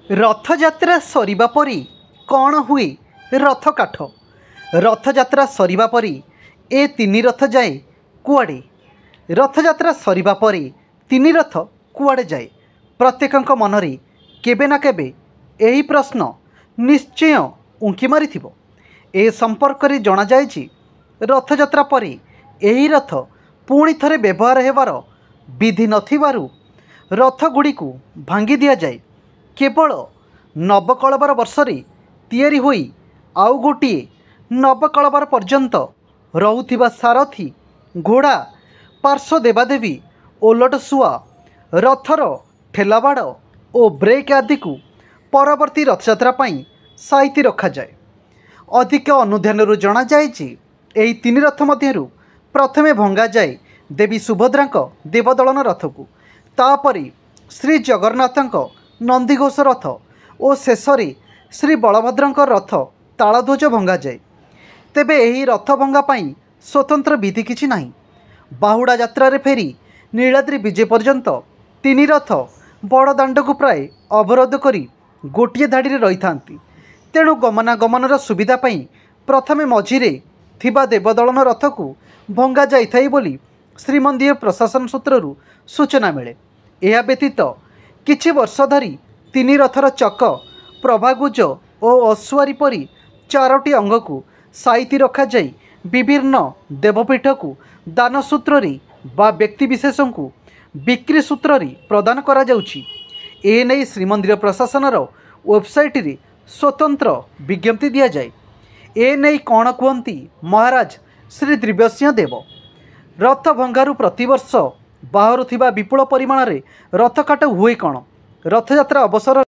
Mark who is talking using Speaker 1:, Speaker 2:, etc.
Speaker 1: रथयात्रा सरिबा परी कौन हुए रथ काठ। रथयात्रा सरिबा परी ए तीन रथ जाए कुआड़े। रथयात्रा सरिबा परी तीन रथ कुआड़े जाए। प्रत्येकଙ୍କ मनरे केबे ना केबे एही प्रश्न निश्चय उंकी मारिथिबो। ए संपर्क रे जणा जाय जे रथयात्रा परी एही रथ पुणी थरे व्यवहार हेबार विधि नथिबारु रथगुड़िकु भांगी दिया जाए। केवल नवकलबर वर्षरे तैयारी होई आउ गोटिए नवकलबर पर्यंत रहुथिबा सारथी घोड़ा पार्श्व देवादेवी ओलट सुआ रथर ठेलाबाड़ और ब्रेक आदि को परवर्ती रथयात्रा पाई साइती रखा जाए। अधिक अनुध्यान जना जाए जे एही तीन रथ मध्यरु प्रथमे भंगा जाए देवी सुभद्रांक देवदलन रथ को, तापरे श्री जगन्नाथंक नंदीघोष रथ और शेषरे श्री बलभद्रंक रथ तालध्वज भंगा जाए। तेबे एही रथ भंगा पाई स्वतंत्र विधि किछि नाही। बाहुड़ा यात्रा रे फेरी नीलाद्री विजय पर्यंत तीन रथ बड़ दांड को प्राय अवरोध करी गोटिए धाड़ी रे रही थांती। तेणु गमनागमनर सुविधा पाई प्रथमे मझिरे थिबा देवदलन रथ को भंगा जाइथाई बोली श्रीमंदिर प्रशासन सूत्ररु सूचना मिले। यह व्यतीत किछि वर्ष धरी तीन रथर चक प्रभागुज और अश्वारी परी चारोटी अंग को साइती रखा जाई विभिन्न देवपीठ को दान सूत्र बा व्यक्तिविशेष को बिक्री सूत्र प्रदान करा जाउछि। एने श्रीमंदिर प्रशासनर वेबसाइट रे स्वतंत्र विज्ञप्ति दिया जाए। एने कौन कहती महाराज श्री दिव्यसिंह देव। रथ भंगारु प्रतिवर्ष बाहर थिबा विपुल परिमाण रे रथ काट हुए कौन। रथयात्रा अवसर